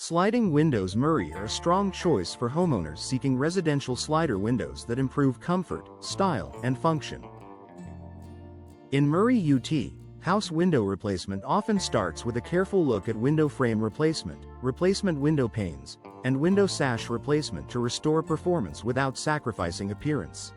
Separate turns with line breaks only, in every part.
Sliding windows Murray are a strong choice for homeowners seeking residential slider windows that improve comfort, style, and function. In Murray, UT, house window replacement often starts with a careful look at window frame replacement window panes, and window sash replacement to restore performance without sacrificing appearance.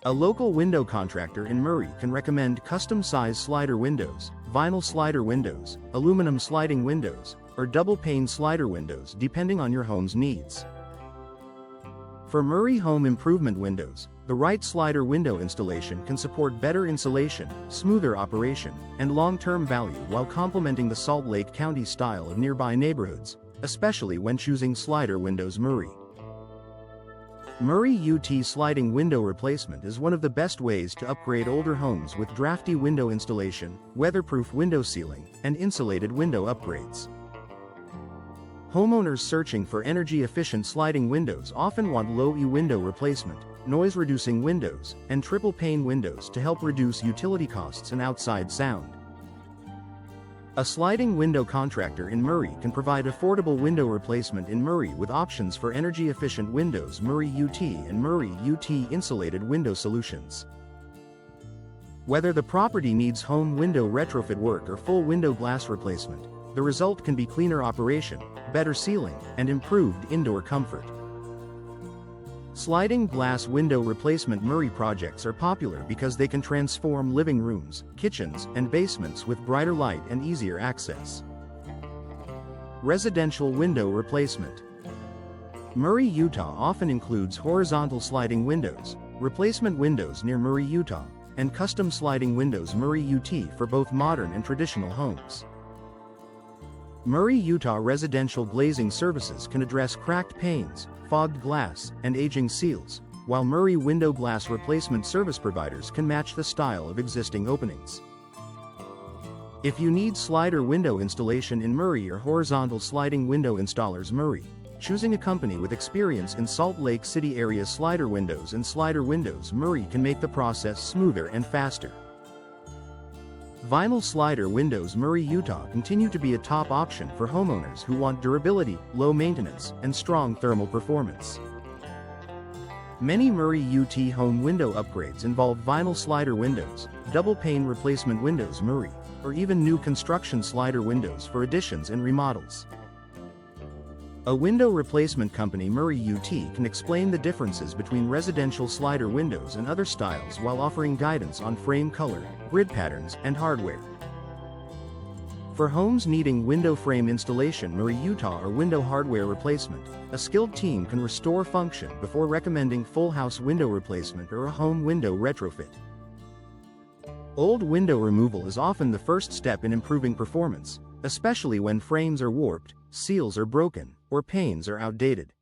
A local window contractor in Murray can recommend custom-size slider windows, vinyl slider windows, aluminum sliding windows, or double-pane slider windows depending on your home's needs. For Murray home improvement windows, the right slider window installation can support better insulation, smoother operation, and long-term value while complementing the Salt Lake County style of nearby neighborhoods, especially when choosing slider windows Murray. Murray, UT sliding window replacement is one of the best ways to upgrade older homes with drafty window installation, weatherproof window sealing, and insulated window upgrades. Homeowners searching for energy-efficient sliding windows often want low-E window replacement, noise-reducing windows, and triple-pane windows to help reduce utility costs and outside sound. A sliding window contractor in Murray can provide affordable window replacement in Murray with options for energy-efficient windows Murray, UT and Murray, UT insulated window solutions. Whether the property needs home window retrofit work or full window glass replacement, the result can be cleaner operation, better sealing, and improved indoor comfort. Sliding glass window replacement Murray projects are popular because they can transform living rooms, kitchens, and basements with brighter light and easier access. Residential window replacement. Murray, Utah often includes horizontal sliding windows, replacement windows near Murray, Utah, and custom sliding windows Murray, UT for both modern and traditional homes. Murray, Utah residential glazing services can address cracked panes, fogged glass, and aging seals, while Murray window glass replacement service providers can match the style of existing openings. If you need slider window installation in Murray or horizontal sliding window installers Murray, choosing a company with experience in Salt Lake City area slider windows and slider windows Murray can make the process smoother and faster. Vinyl slider windows Murray, Utah continue to be a top option for homeowners who want durability, low maintenance, and strong thermal performance. Many Murray, UT home window upgrades involve vinyl slider windows, double pane replacement windows Murray, or even new construction slider windows for additions and remodels. A window replacement company Murray, UT can explain the differences between residential slider windows and other styles while offering guidance on frame color, grid patterns, and hardware. For homes needing window frame installation Murray, Utah or window hardware replacement, a skilled team can restore function before recommending full house window replacement or a home window retrofit. Old window removal is often the first step in improving performance, especially when frames are warped, seals are broken, or panes are outdated.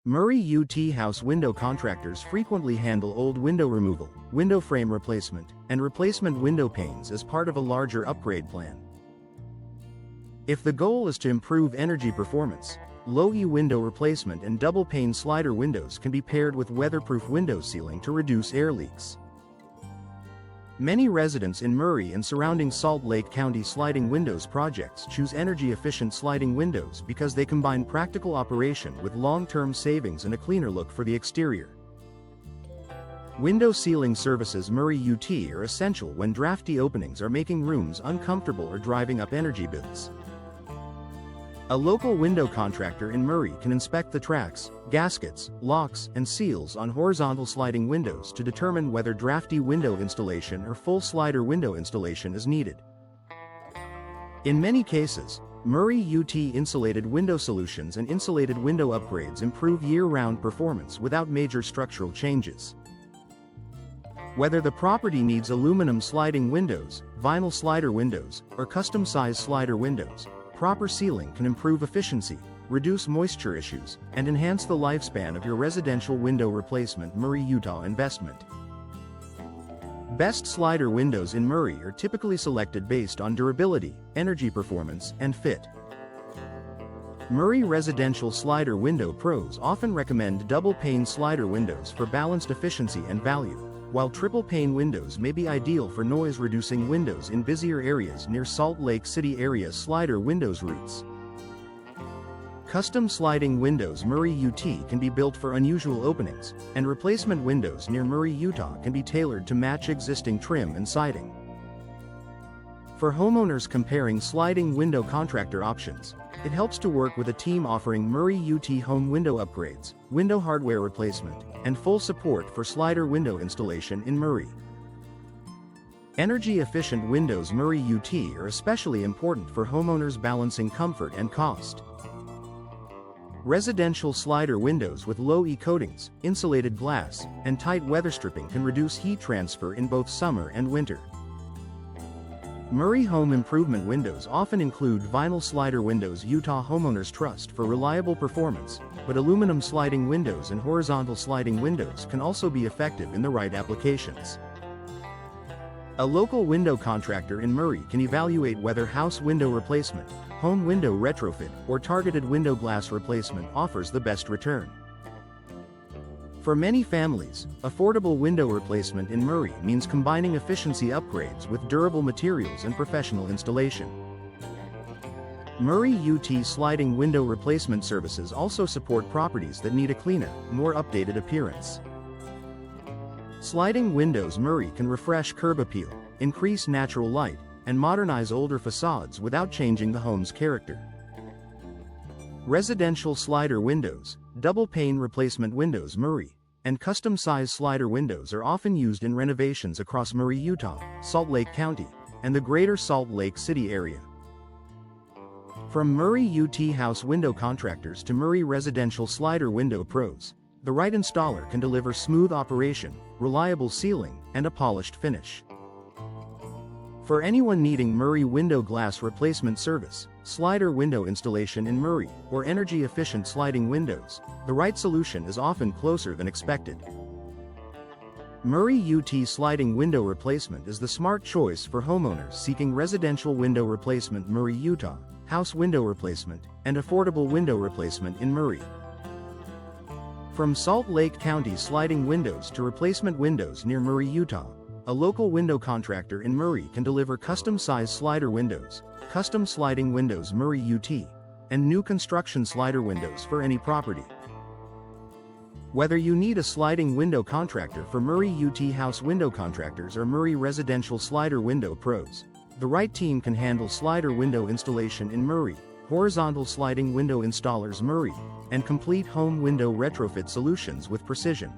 Murray, UT house window contractors frequently handle old window removal, window frame replacement, and replacement window panes as part of a larger upgrade plan. If the goal is to improve energy performance, low-E window replacement and double-pane slider windows can be paired with weatherproof window sealing to reduce air leaks. Many residents in Murray and surrounding Salt Lake County sliding windows projects choose energy-efficient sliding windows because they combine practical operation with long-term savings and a cleaner look for the exterior. Window sealing services Murray, UT are essential when drafty openings are making rooms uncomfortable or driving up energy bills. A local window contractor in Murray can inspect the tracks, gaskets, locks, and seals on horizontal sliding windows to determine whether drafty window installation or full slider window installation is needed. In many cases, Murray, UT insulated window solutions and insulated window upgrades improve year-round performance without major structural changes. Whether the property needs aluminum sliding windows, vinyl slider windows, or custom-sized slider windows, proper sealing can improve efficiency, reduce moisture issues, and enhance the lifespan of your residential window replacement Murray, Utah investment. Best slider windows in Murray are typically selected based on durability, energy performance, and fit. Murray residential slider window pros often recommend double-pane slider windows for balanced efficiency and value, while triple pane windows may be ideal for noise-reducing windows in busier areas near Salt Lake City area slider windows routes. Custom sliding windows Murray, UT can be built for unusual openings, and replacement windows near Murray, Utah can be tailored to match existing trim and siding. For homeowners comparing sliding window contractor options, it helps to work with a team offering Murray, UT home window upgrades, window hardware replacement, and full support for slider window installation in Murray. Energy-efficient windows Murray, UT are especially important for homeowners balancing comfort and cost. Residential slider windows with low E coatings, insulated glass, and tight weather stripping can reduce heat transfer in both summer and winter. Murray home improvement windows often include vinyl slider windows. Utah homeowners trust for reliable performance, but aluminum sliding windows and horizontal sliding windows can also be effective in the right applications. A local window contractor in Murray can evaluate whether house window replacement, home window retrofit, or targeted window glass replacement offers the best return. For many families, affordable window replacement in Murray means combining efficiency upgrades with durable materials and professional installation. Murray, UT sliding window replacement services also support properties that need a cleaner, more updated appearance. Sliding windows Murray can refresh curb appeal, increase natural light, and modernize older facades without changing the home's character. Residential slider windows, double pane replacement windows Murray, and custom-size slider windows are often used in renovations across Murray, Utah, Salt Lake County, and the greater Salt Lake City area. From Murray, UT house window contractors to Murray residential slider window pros, the right installer can deliver smooth operation, reliable sealing, and a polished finish. For anyone needing Murray window glass replacement service, slider window installation in Murray, or energy-efficient sliding windows, the right solution is often closer than expected. Murray, UT sliding window replacement is the smart choice for homeowners seeking residential window replacement. Murray, Utah, house window replacement, and affordable window replacement in Murray. From Salt Lake County sliding windows to replacement windows near Murray, Utah, a local window contractor in Murray can deliver custom-sized slider windows, custom sliding windows Murray, UT, and new construction slider windows for any property. Whether you need a sliding window contractor for Murray, UT house window contractors or Murray residential slider window pros, the right team can handle slider window installation in Murray, horizontal sliding window installers Murray, and complete home window retrofit solutions with precision.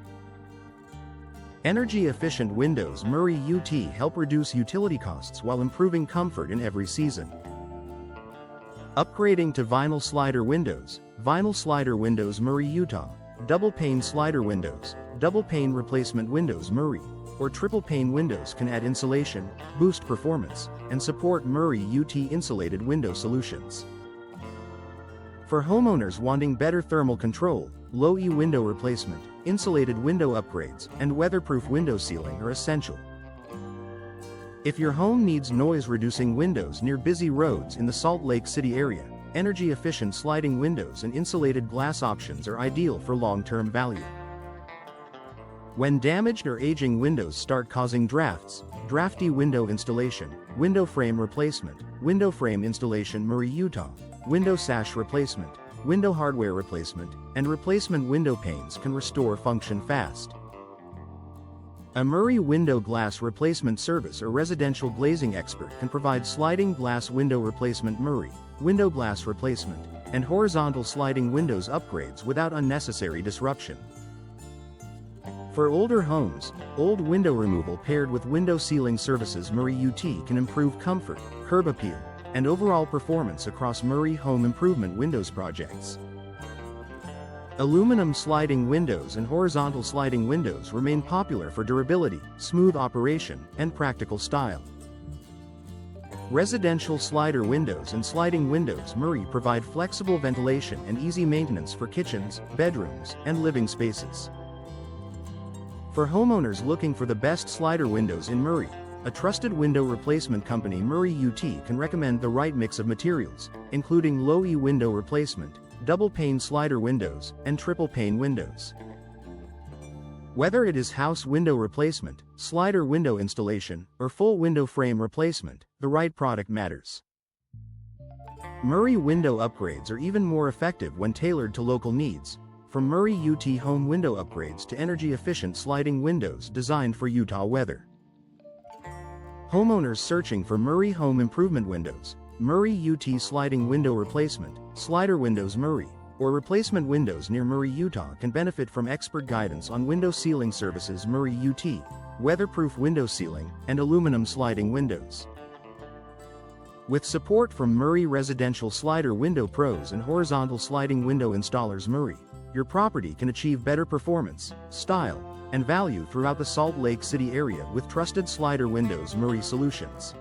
Energy-efficient windows Murray, UT help reduce utility costs while improving comfort in every season. Upgrading to vinyl slider windows Murray, Utah, double pane slider windows, double pane replacement windows Murray, or triple pane windows can add insulation, boost performance, and support Murray, UT insulated window solutions. For homeowners wanting better thermal control, low E window replacement, insulated window upgrades, and weatherproof window sealing are essential. If your home needs noise-reducing windows near busy roads in the Salt Lake City area, energy-efficient sliding windows and insulated glass options are ideal for long-term value. When damaged or aging windows start causing drafts, drafty window installation, window frame replacement, window frame installation Murray, Utah, window sash replacement, window hardware replacement, and replacement window panes can restore function fast. A Murray window glass replacement service or residential glazing expert can provide sliding glass window replacement Murray, window glass replacement, and horizontal sliding windows upgrades without unnecessary disruption. For older homes, old window removal paired with window sealing services Murray, UT can improve comfort, curb appeal, and overall performance across Murray home improvement windows projects. Aluminum sliding windows and horizontal sliding windows remain popular for durability, smooth operation, and practical style. Residential slider windows and sliding windows Murray provide flexible ventilation and easy maintenance for kitchens, bedrooms, and living spaces. For homeowners looking for the best slider windows in Murray, a trusted window replacement company Murray, UT can recommend the right mix of materials, including low E window replacement, double pane slider windows, and triple pane windows. Whether it is house window replacement, slider window installation, or full window frame replacement, the right product matters. Murray window upgrades are even more effective when tailored to local needs, from Murray UT home window upgrades to energy-efficient sliding windows designed for Utah weather. Homeowners searching for Murray home improvement windows, Murray UT sliding window replacement, slider windows Murray, or replacement windows near Murray, Utah can benefit from expert guidance on window sealing services Murray UT, weatherproof window sealing, and aluminum sliding windows. With support from Murray Residential Slider Window Pros and Horizontal Sliding Window Installers Murray, your property can achieve better performance, style, and value throughout the Salt Lake City area with trusted slider windows Murray solutions.